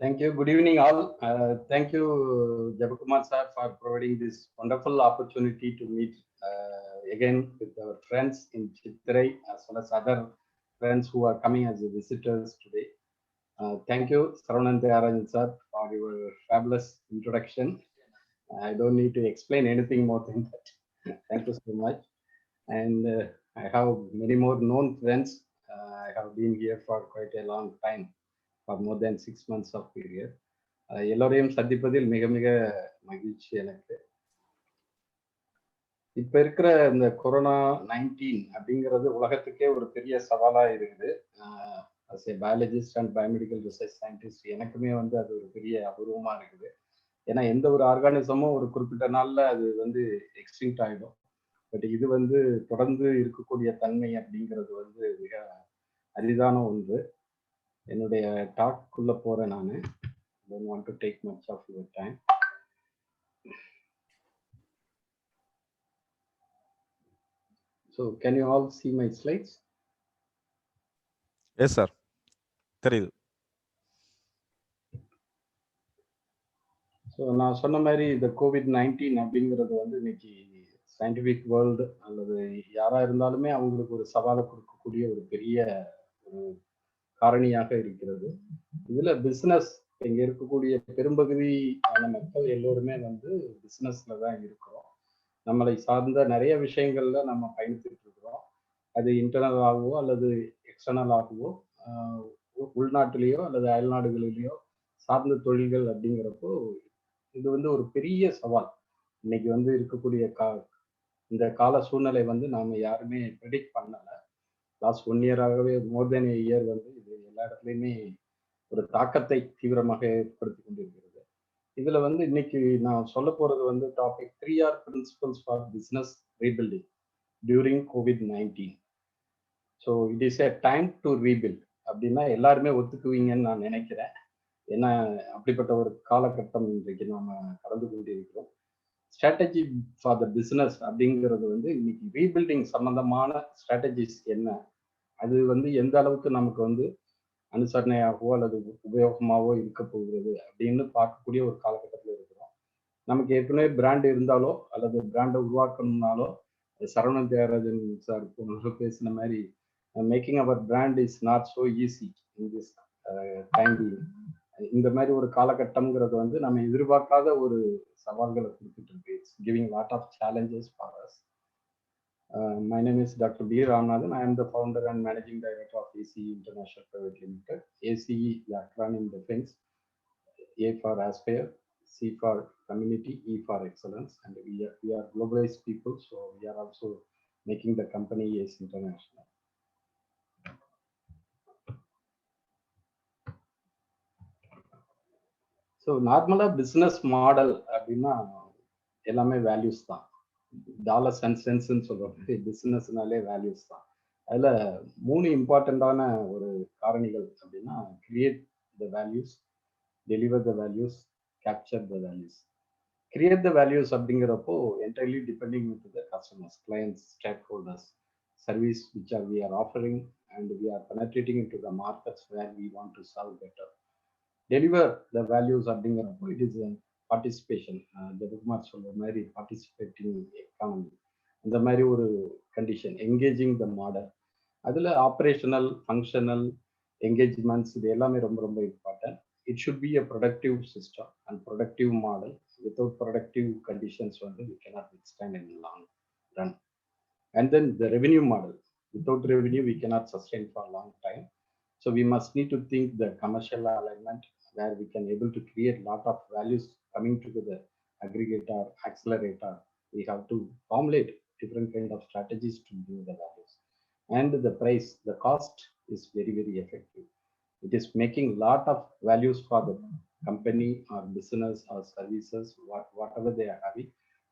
Thank you. Good evening, all. Thank you, Jabakumar sir, for providing this wonderful opportunity to meet again with our friends in Chitrai as well as other friends who are coming as visitors today. Thank you, Saravanan Tyagarajan sir, for your fabulous introduction. I don't need to explain anything more than that. Thank you so much. And I have many more known friends. I have been here for quite a long time, for more than 6 months of period. எல்லோரையும் சந்திப்பதில் மிக மிக மகிழ்ச்சி எனக்கு. இப்ப இருக்கிற இந்த corona 19 அப்படிங்கிறது உலகத்துக்கே ஒரு பெரிய சவாலா இருக்குது. as a biologist and biomedical research scientist எனக்குமே வந்து அது ஒரு பெரிய அபூர்வமா இருக்குது. ஏன்னா எந்த ஒரு ஆர்கானிசமும் ஒரு குறிப்பிட்ட நாள்ல அது வந்து எக்ஸ்டிங்க்ட் ஆயிடும். பட் இது வந்து தொடர்ந்து இருக்கக்கூடிய தன்மை அப்படிங்கிறது வந்து மிக அரிதான ஒன்று. என்னுடைய டாக்குள்ள போறேன் நான். don't want to take much of your time. So can you all see my slides? Yes, sir. தெரியுது. ஸோ நான் சொன்ன மாதிரி இந்த COVID-19 அப்படிங்கிறது வந்து இன்னைக்கு சயின்டிஃபிக் வேர்ல்டு அல்லது யாரா இருந்தாலுமே அவங்களுக்கு ஒரு சவாலை கொடுக்கக்கூடிய ஒரு பெரிய ஒரு காரணியாக இருக்கிறது. இதுல பிசினஸ் இங்க இருக்கக்கூடிய பெரும்பகுதியான மக்கள் எல்லோருமே வந்து பிசினஸ்ல தான் இருக்கிறோம். நம்மளை சார்ந்த நிறைய விஷயங்கள்ல நம்ம பயணித்துட்டு இருக்கிறோம். அது இன்டர்னலாகவோ அல்லது எக்ஸ்டர்னலாகவோ உள்நாட்டிலேயோ அல்லது அயல்நாடுகளிலேயோ சார்ந்த தொழில்கள் அப்படிங்கிறப்போ இது வந்து ஒரு பெரிய சவால். இன்னைக்கு வந்து இருக்கக்கூடிய இந்த கால சூழ்நிலை வந்து நாம யாருமே ப்ரெடிக்ட் பண்ணல. லாஸ்ட் 1 இயராகவே மோர் தென் a year வந்து இது எல்லா இடத்துலையுமே ஒரு தாக்கத்தை தீவிரமாக ஏற்படுத்தி கொண்டிருக்கிறது. இதுல வந்து இன்னைக்கு நான் சொல்ல போறது வந்து topic 3R principles for business rebuilding during COVID-19. So it is a time to rebuild அப்படின்னா எல்லாருமே ஒத்துக்குவீங்கன்னு நான் நினைக்கிறேன். ஏன்னா அப்படிப்பட்ட ஒரு காலகட்டம் இன்றைக்கு நாம கடந்து கொண்டிருக்கிறோம். ஸ்ட்ராட்டஜி ஃபார் த பிசினஸ் அப்படிங்கிறது வந்து இன்னைக்கு ரீபில்டிங் சம்பந்தமான ஸ்ட்ராட்டஜிஸ் என்ன, அது வந்து எந்த அளவுக்கு நமக்கு வந்து அனுசரணையாகவோ அல்லது உபயோகமாகவோ இருக்க போகிறது அப்படின்னு பார்க்கக்கூடிய ஒரு காலகட்டத்தில் இருக்கிறோம். நமக்கு ஏற்கனவே பிராண்ட் இருந்தாலோ அல்லது பிராண்டை உருவாக்கணும்னாலோ சரவணன் தியாகராஜன் சார் போன்ற பேசின மாதிரி making our brand is not so easy in this time. இந்த மாதிரி ஒரு காலகட்டம்ங்கிறது வந்து நம்ம எதிர்பார்க்காத ஒரு சவால்களை கொடுத்துட்டு இருக்கு. It's giving lot of challenges for us. My name is Dr. B. Ramanathan. I am the founder and managing director of ACE International Private Limited. ACE, the acronym defines A for Aspire, C for Community, E for Excellence, and we are globalized people, so we are also making the company ACE International. So நார்மலாக business model அப்படின்னா எல்லாமே values தான். Dollars and சென்ஸ்ன்னு சொல்லுவாங்க. பிஸ்னஸ்னாலே values தான். அதில் 3 இம்பார்ட்டண்ட்டான ஒரு காரணிகள் அப்படின்னா create the values, deliver the values, capture the values. Create the values அப்படிங்கிறப்போ entirely depending with the customers, clients, stakeholders, service which are we are offering and we are penetrating into the markets where we want to serve better. Deliver the values அப்படிங்கிறப்போ it is participation. Jebakumar சொல்ற மாதிரி participating economy, அந்த மாதிரி ஒரு condition. Engaging the model, அதில் operational functional engagements இது எல்லாமே ரொம்ப ரொம்ப important. It should be a productive system and productive model. Without productive conditions வந்து we cannot withstand in long run. And then the revenue model. Without revenue we cannot sustain for long time. So we must need to think the commercial alignment where we can able to create lot of values coming together, aggregator, accelerator. We have to formulate different kind of strategies to do the values. And the price, the cost is very, very effective. It is making lot of values for the company or business or services, whatever they are having.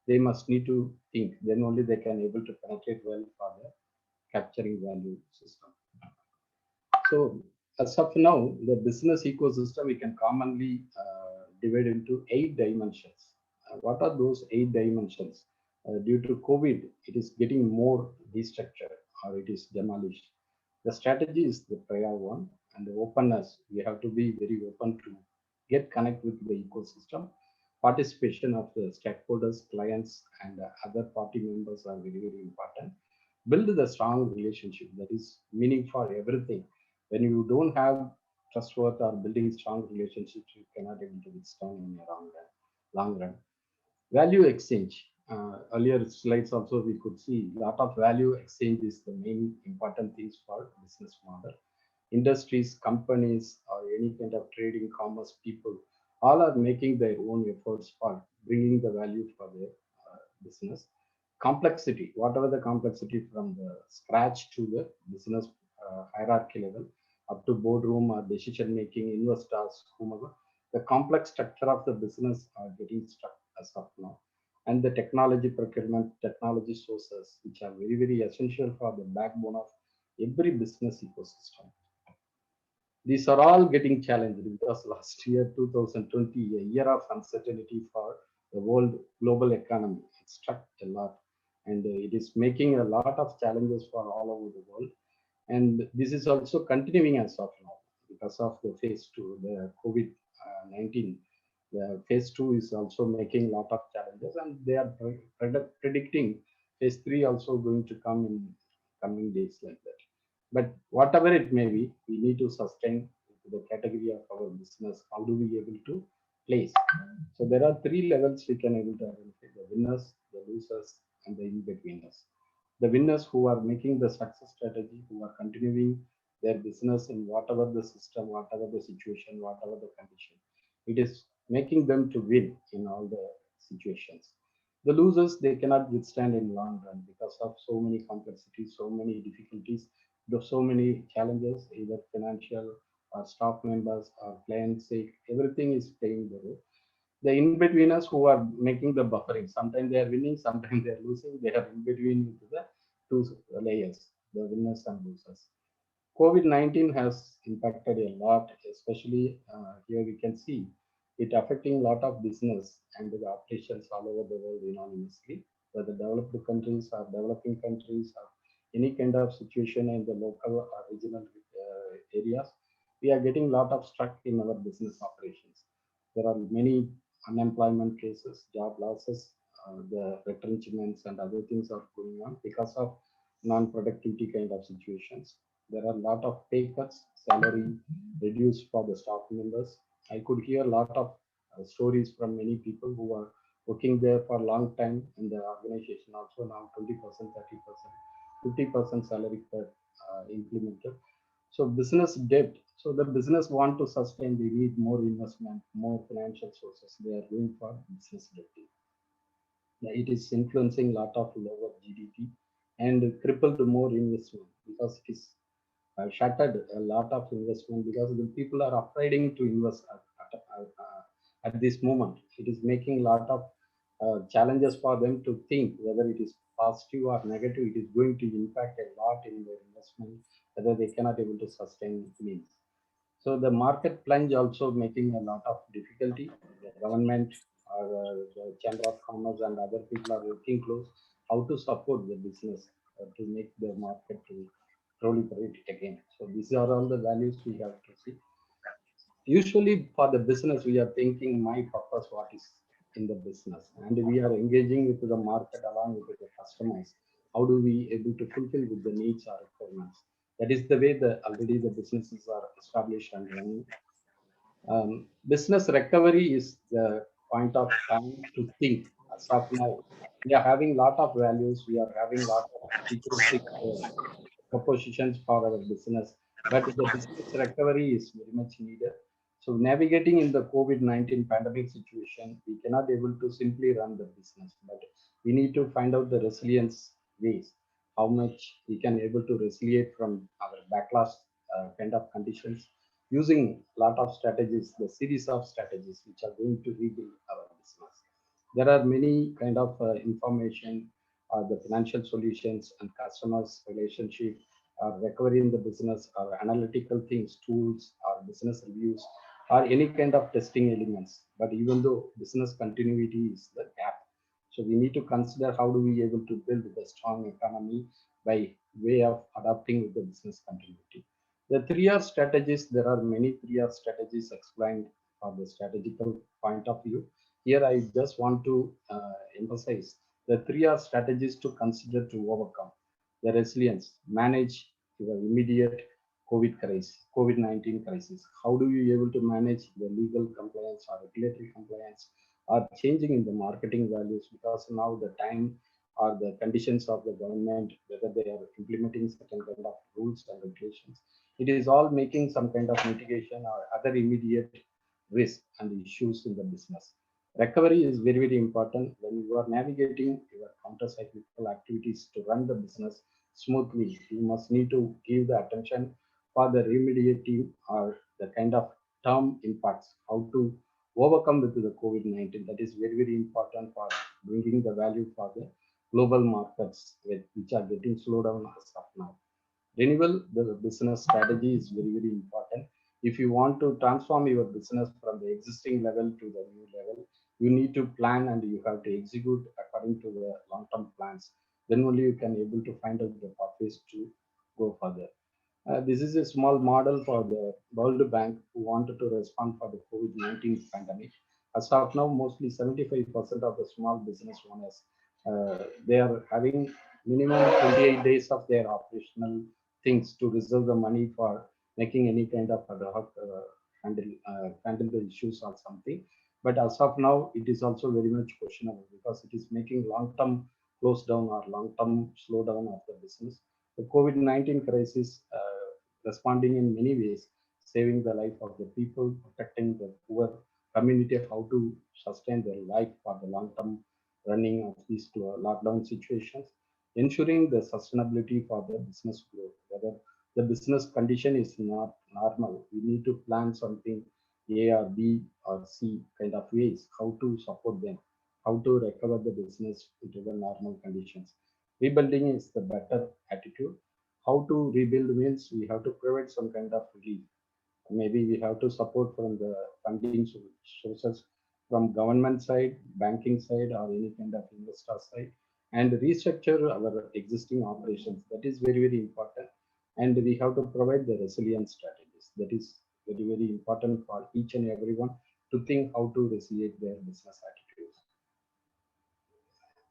They must need to think, then only they can able to penetrate well for the capturing value system. So as of now, the business ecosystem we can commonly divide into 8 dimensions. What are those 8 dimensions? Due to COVID, it is getting more restructured or it is demolished. The strategy is the prior one, and the openness. We have to be very open to get connect with the ecosystem. Participation of the stakeholders, clients, and other party members are very, very important. Build the strong relationship that is meaning for everything. When you don't have trustworthy or building strong relationships, you cannot able to withstand in a long run. Value exchange. Earlier slides also we could see a lot of value exchange is the main important things for business model. Industries, companies, or any kind of trading, commerce people, all are making their own efforts for bringing the value for their business. Complexity, whatever the complexity from the scratch to the business hierarchy level, up to boardroom or decision making, investors, whomever, the complex structure of the business are getting struck as of now. And the technology procurement, technology sources, which are very, very essential for the backbone of every business ecosystem. These are all getting challenged because last year, 2020, a year of uncertainty for the world global economy, it struck a lot. And it is making a lot of challenges for all over the world. And this is also continuing as of now because of the phase two, the COVID-19. The phase two is also making a lot of challenges, and they are predicting phase three also going to come in coming days like that. But whatever it may be, we need to sustain the category of our business. How do we able to place? So there are three levels we can able to identify: the winners, the losers, and the in-betweeners. The winners who are making the success strategy, who are continuing their business in whatever the system, whatever the situation, whatever the condition. It is making them to win in all the situations. The losers, they cannot withstand in long run because of so many complexities, so many difficulties, so many challenges, either financial or staff members or client sake, everything is playing the role. The in-betweeners who are making the buffering, sometimes they are winning, sometimes they are losing, they are in between the two layers, the winners and losers. COVID-19 has impacted a lot, especially here we can see it affecting a lot of business and the operations all over the world enormously, whether developed countries or developing countries or any kind of situation in the local or regional areas, we are getting a lot of struck in our business operations. There are many unemployment cases, job losses, the retrenchments and other things are going on because of non-productivity kind of situations. There are a lot of pay cuts, salary reduced for the staff members. I could hear a lot of stories from many people who are working there for a long time in the organization. Also now 20%, 30%, 50% salary cut implemented. So business debt. So the business want to sustain, they need more investment, more financial sources. They are going for business debt. It is influencing a lot of lower GDP and crippled more investment because it is shattered a lot of investment because the people are afraid to invest at this moment. It is making a lot of challenges for them to think whether it is positive or negative. It is going to impact a lot in their investment, whether they cannot able to sustain means. So the market plunge also making a lot of difficulty. The government or the Chamber of Commerce and other people are working close how to support the business to make the market to proliferate again. So these are all the values we have to see. Usually for the business, we are thinking my purpose, what is in the business, and we are engaging with the market along with the customers. How do we able to fulfill with the needs or requirements? That is the way the already the businesses are established and running. Business recovery is the point of time to think. As of now, we are having lot of values. We are having lot of futuristic propositions for our business, but the business recovery is very much needed. So navigating in the COVID-19 pandemic situation, we cannot able to simply run the business, but we need to find out the resilience ways, how much we can able to resiliate from our backlash kind of conditions using a lot of strategies, the series of strategies which are going to rebuild our business. There are many kind of information, the financial solutions and customers relationship, recovery in the business, or analytical things, tools, or business reviews, or any kind of testing elements. But even though business continuity is the gap, so we need to consider how do we able to build the strong economy by way of adapting with the business continuity. The 3R strategies, there are many 3R strategies explained for the strategical point of view. Here, I just want to emphasize the 3R strategies to consider to overcome the resilience, manage your immediate COVID-19 crisis. How do you able to manage the legal compliance or regulatory compliance or changing in the marketing values, because now the time or the conditions of the government, whether they are implementing certain kind of rules and regulations, it is all making some kind of mitigation or other immediate risk and issues in the business. Recovery is very, very important when you are navigating your counter-cyclical activities to run the business smoothly. You must need to give the attention for the remediating or the kind of term impacts, how to overcome with the COVID-19. That is very, very important for bringing the value for the global markets, which are getting slowed down as of now. Renewal the business strategy is very, very important. If you want to transform your business from the existing level to the new level, you need to plan and you have to execute according to the long-term plans. Then only you can able to find out the pathways to go further. This is a small model for the World Bank who wanted to respond for the COVID-19 pandemic. As of now, mostly 75% of the small business owners, they are having minimum 28 days of their operational things to reserve the money for making any kind of ad hoc handle the issues or something. But as of now, it is also very much questionable because it is making long-term close down or long-term slowdown of the business. The COVID-19 crisis responding in many ways, saving the life of the people, protecting the poor community, how to sustain their life for the long-term running of these lockdown situations, ensuring the sustainability for the business growth. Whether the business condition is not normal, we need to plan something A or B or C kind of ways, how to support them, how to recover the business into the normal conditions. Rebuilding is the better attitude. How to rebuild means we have to provide some kind of relief. Maybe we have to support from the funding sources from government side, banking side, or any kind of investor side, and restructure our existing operations. That is very, very important. And we have to provide the resilience strategies. That is very, very important for each and everyone to think how to resilient their business attitudes.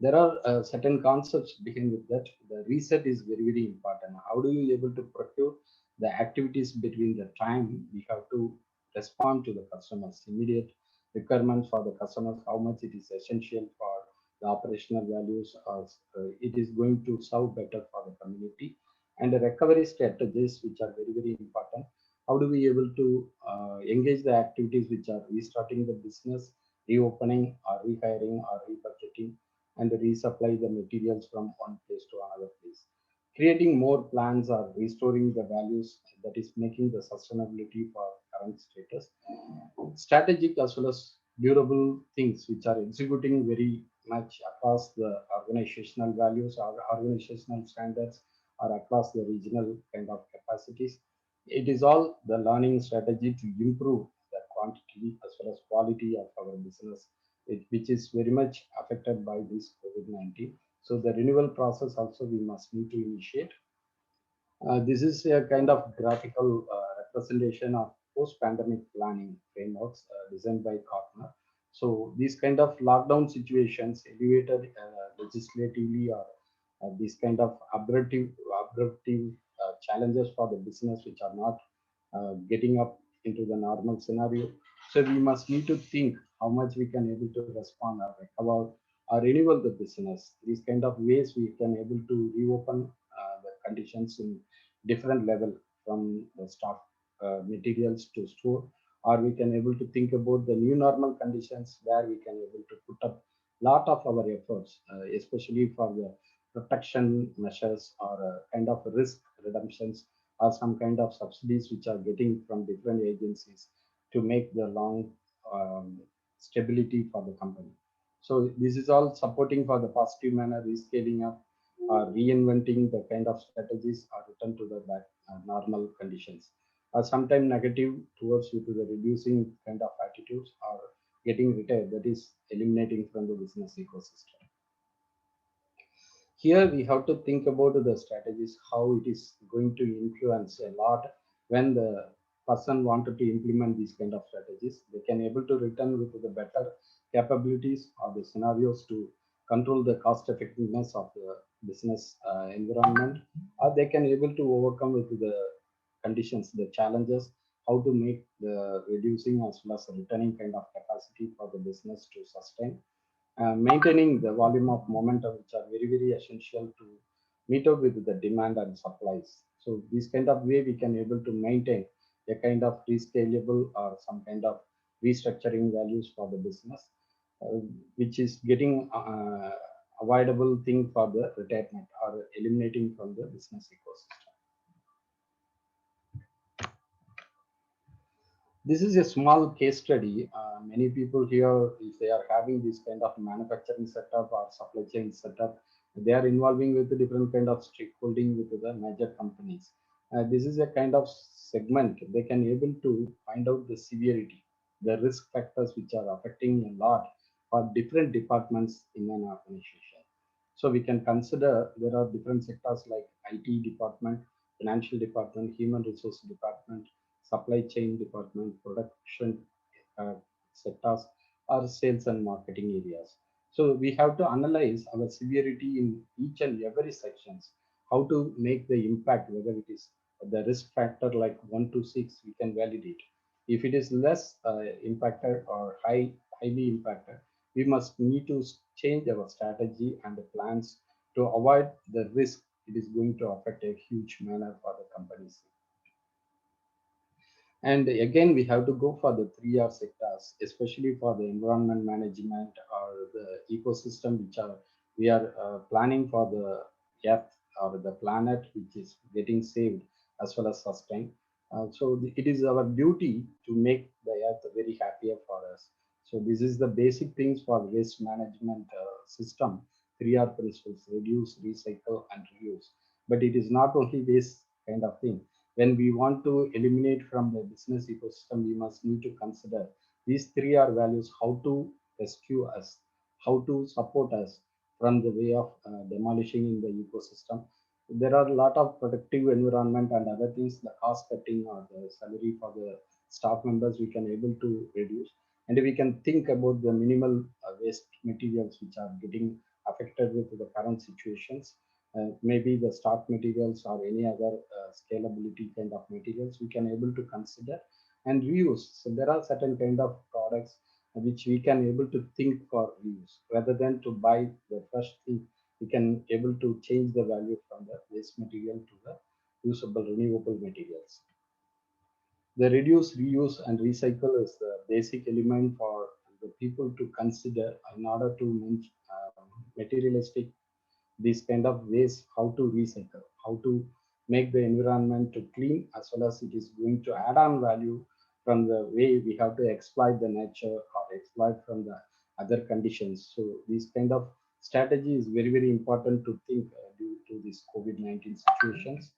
There are certain concepts behind with that. The reset is very, very important. How do you able to procure the activities between the time we have to respond to the customers, immediate requirements for the customers, how much it is essential for the operational values, or it is going to serve better for the community, and the recovery strategies, which are very, very important. How do we able to engage the activities which are restarting the business, reopening or rehiring or rebudgeting, and resupply the materials from one place to another place. Creating more plans or restoring the values, that is making the sustainability for current status. Strategic as well as durable things which are executing very much across the organizational values or organizational standards or across the regional kind of capacities. It is all the learning strategy to improve the quantity as well as quality of our business, which is very much affected by this COVID-19. So the renewal process also we must need to initiate. This is a kind of graphical representation of post-pandemic planning frameworks designed by Gartner. So these kind of lockdown situations elevated legislatively or these kind of abruptive challenges for the business which are not getting up into the normal scenario. So we must need to think how much we can able to respond or recover or renewal the business. These kind of ways we can able to reopen the conditions in different level from the stock materials to store, or we can able to think about the new normal conditions where we can able to put up lot of our efforts, especially for the protection measures or kind of risk redemptions or some kind of subsidies which are getting from different agencies to make the long stability for the company. So this is all supporting for the positive manner, rescaling up, reinventing the kind of strategies or return to the back normal conditions. Sometimes negative towards you to the reducing kind of attitudes or getting retired, that is eliminating from the business ecosystem. Here we have to think about the strategies, how it is going to influence a lot when the person wanted to implement these kind of strategies, they can able to return with the better capabilities or the scenarios to control the cost effectiveness of the business environment, or they can able to overcome with the conditions, the challenges, how to make the reducing as well as returning kind of capacity for the business to sustain, maintaining the volume of momentum, which are very, very essential to meet up with the demand and supplies. So this kind of way we can able to maintain a kind of rescalable or some kind of restructuring values for the business, uh, which is getting avoidable thing for the retirement or eliminating from the business ecosystem. This is a small case study. Many people here, if they are having this kind of manufacturing setup or supply chain setup, they are involving with the different kind of stakeholding with the major companies. This is a kind of segment they can able to find out the severity, the risk factors which are affecting a lot for different departments in an organization. So we can consider there are different sectors like IT department, financial department, human resource department, supply chain department, production uh, sectors, or sales and marketing areas. So we have to analyze our severity in each and every sections, how to make the impact, whether it is the risk factor like 1 to 6, we can validate. If it is less impacted or highly impacted, we must need to change our strategy and the plans to avoid the risk it is going to affect a huge manner for the companies. And again, we have to go for the 3R sectors, especially for the environment management or the ecosystem, which are we are planning for the earth or the planet, which is getting saved as well as sustained. It is our duty to make the earth very happier for us. So this is the basic things for waste management system. 3R principles: reduce, recycle, and reuse. But it is not only waste kind of thing. When we want to eliminate from the business ecosystem, we must need to consider these 3R values, how to rescue us, how to support us from the way of demolishing in the ecosystem. There are a lot of protective environment and other things, the cost cutting or the salary for the staff members we can able to reduce. And we can think about the minimal waste materials which are getting affected with the current situations, maybe the stock materials or any other scalability kind of materials we can able to consider and reuse. So there are certain kind of products which we can able to think for reuse rather than to buy the first thing. We can able to change the value from the waste material to the usable renewable materials. The reduce, reuse, and recycle is the basic element for the people to consider in order to materialistic these kind of ways, how to recycle, how to make the environment to clean, as well as it is going to add on value from the way we have to exploit the nature or exploit from the other conditions. So this kind of strategy is very, very important to think due to these COVID-19 situations.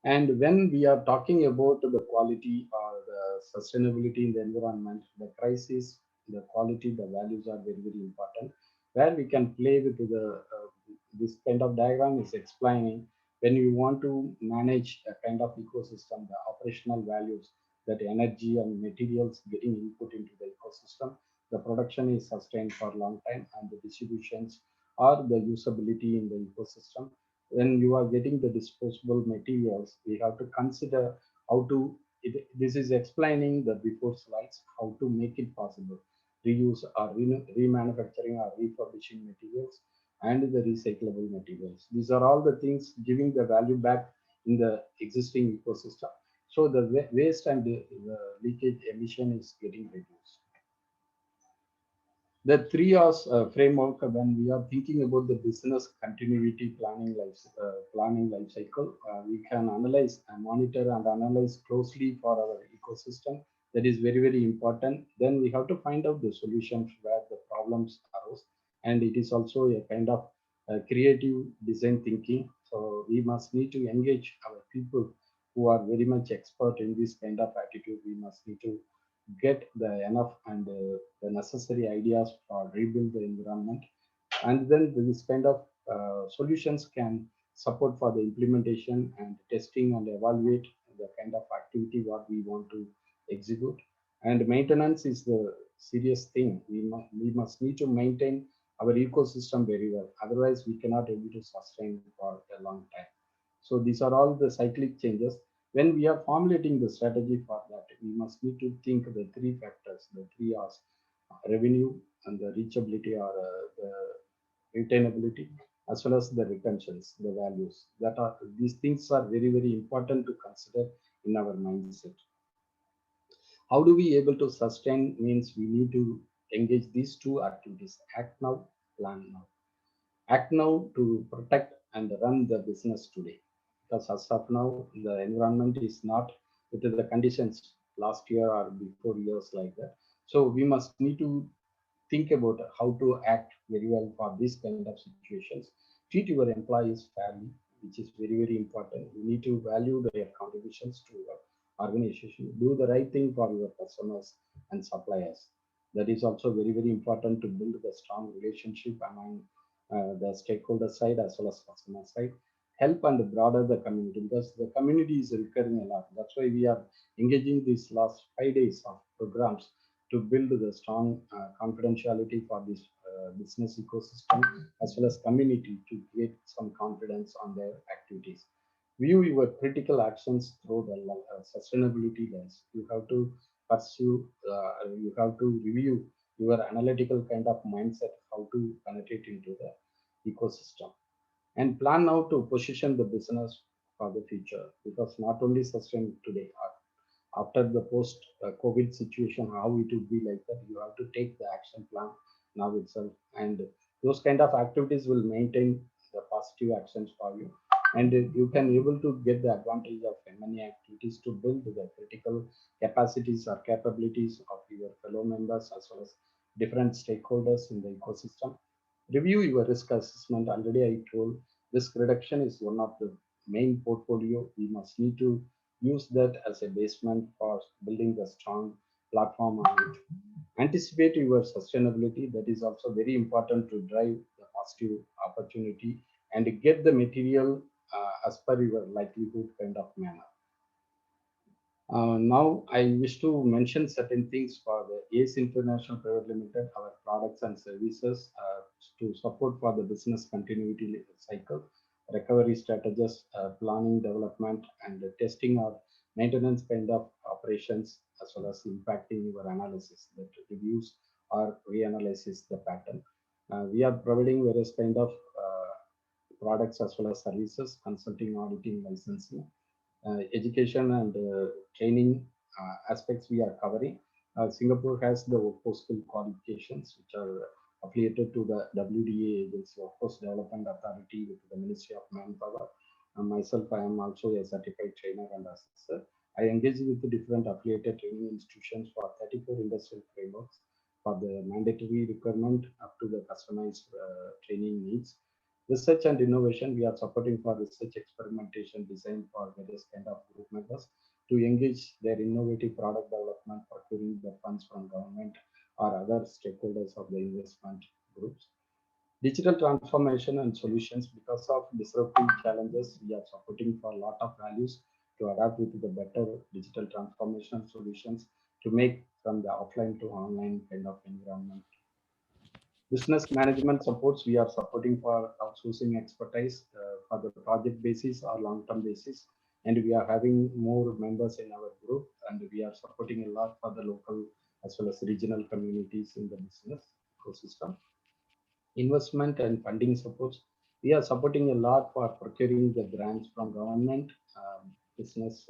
And when we are talking about the quality or the sustainability in the environment, the crisis, the quality, the values are very, very important. Where we can play with the this kind of diagram is explaining when you want to manage a kind of ecosystem, the operational values, that energy and materials getting input into the ecosystem, the production is sustained for a long time, and the distributions or the usability in the ecosystem. When you are getting the disposable materials, we have to consider how to, this is explaining the before slides, how to make it possible. Reuse or remanufacturing or refurbishing materials and the recyclable materials. These are all the things giving the value back in the existing ecosystem. So the waste and the leakage emission is getting reduced. The 3 R's framework, when we are thinking about the business continuity planning life cycle, we can analyze and monitor and analyze closely for our ecosystem. That is very, very important. Then we have to find out the solutions where the problems arose. And it is also a kind of creative design thinking. So we must need to engage our people who are very much expert in this kind of attitude. We must need to get the enough and the necessary ideas for rebuild the environment, and then this kind of solutions can support for the implementation and testing and evaluate the kind of activity what we want to execute. And maintenance is the serious thing. We must need to maintain our ecosystem very well. Otherwise, we cannot able to sustain for a long time. So these are all the cyclic changes. When we are formulating the strategy for that, we must need to think the three factors, the three R's: revenue and the reachability, or the retainability, as well as the retentions, the values. That are these things are very, very important to consider in our mindset. How do we able to sustain means we need to engage these two activities: act now, plan now. Act now to protect and run the business today. Because as of now, the environment is not with the conditions last year or before years like that. So we must need to think about how to act very well for this kind of situations. Treat your employees fairly, which is very, very important. You need to value their contributions to your organization. Do the right thing for your customers and suppliers. That is also very, very important to build a strong relationship among the stakeholder side as well as customer side. Help and broaden the community, because the community is recurring a lot. That's why we are engaging these last 5 days of programs to build the strong confidentiality for this business ecosystem as well as community to create some confidence on their activities. View your critical actions through the sustainability lens. You have to pursue, you have to review your analytical kind of mindset, how to penetrate into the ecosystem, and plan now to position the business for the future. Because not only sustain today, after the post COVID situation, how it will be like that, you have to take the action plan now itself. And those kind of activities will maintain the positive actions for you. And you can able to get the advantage of many activities to build the critical capacities or capabilities of your fellow members as well as different stakeholders in the ecosystem. Review your risk assessment. Already I told, risk reduction is one of the main portfolio. We must need to use that as a basement for building the strong platform on it. Anticipate your sustainability. That is also very important to drive the positive opportunity and get the material as per your likelihood kind of manner. Now, I wish to mention certain things for the ACE International Private Limited, our products and services to support for the business continuity cycle, recovery strategies, planning, development, and testing or maintenance kind of operations, as well as impacting your analysis that reviews or reanalyzes the pattern. We are providing various kind of products as well as services, consulting, auditing, licensing, education and training aspects we are covering. Singapore has the workforce skill qualifications, which are affiliated to the WDA agency, Workforce Development Authority, with the Ministry of Manpower. Myself, I am also a certified trainer and assessor. I engage with the different affiliated training institutions for 34 industrial frameworks for the mandatory requirement up to the customized training needs. Research and innovation, we are supporting for research, experimentation, design for various kind of group members to engage their innovative product development, procuring the funds from government or other stakeholders of the investment groups. Digital transformation and solutions, because of disruptive challenges, we are supporting for a lot of values to adapt with the better digital transformation solutions to make from the offline to online kind of environment. Business management supports, we are supporting for outsourcing expertise for the project basis or long-term basis. And we are having more members in our group, and we are supporting a lot for the local as well as regional communities in the business ecosystem. Investment and funding supports, we are supporting a lot for procuring the grants from government, business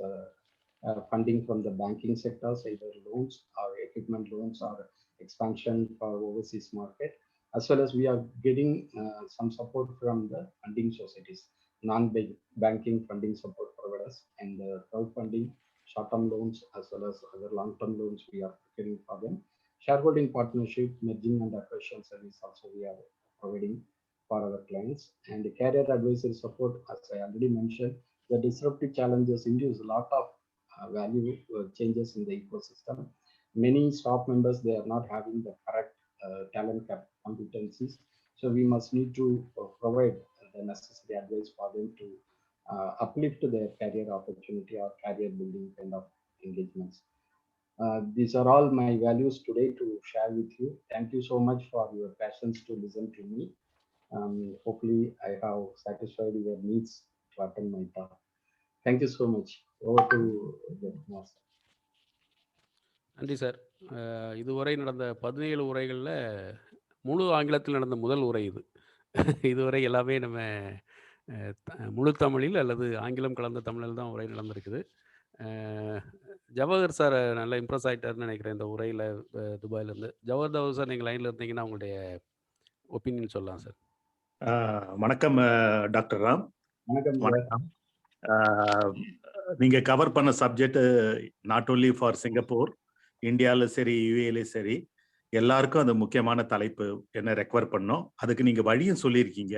funding from the banking sectors, either loans or equipment loans or expansion for overseas market, as well as we are getting some support from the funding societies, non-banking funding support providers, and crowdfunding, short-term loans as well as other long-term loans we are procuring for them. Shareholding partnership, merging and acquisition service also we are providing for our clients. And career advisory support, as I already mentioned, the disruptive challenges induce a lot of value changes in the ecosystem. Many staff members, they are not having the correct talent competencies. So we must need to provide the necessary advice for them to uplift their career opportunity or career building kind of engagements. These are all my values today to share with you. Thank you so much for your patience to listen to me. Hopefully, I have satisfied your needs to attend my talk. Thank you so much. Over to the master. நன்றி sir. இதுவரை நடந்த 17 உரைகளில் முழு ஆங்கிலத்தில் நடந்த முதல் உரை இது. இதுவரை எல்லாமே நம்ம முழு தமிழில் அல்லது ஆங்கிலம் கலந்த தமிழில் தான் உரை நடந்திருக்குது. ஜவஹர் சார் நல்லா இம்ப்ரெஸ் ஆகிட்டாருன்னு நினைக்கிறேன் இந்த உரையில் துபாயிலேருந்து. ஜவஹர் சார், நீங்கள் லைனில் இருந்தீங்கன்னா உங்களுடைய ஒப்பீனியன் சொல்லலாம் சார். வணக்கம் டாக்டர் ராம். வணக்கம். நீங்கள் கவர் பண்ண subject not only for Singapore, இந்தியாவில் சரி யூஏலையும் சரி எல்லாருக்கும் அது முக்கியமான தலைப்பு என்ன ரெக்கவர் பண்ணோம். அதுக்கு நீங்கள் வழியும் சொல்லியிருக்கீங்க.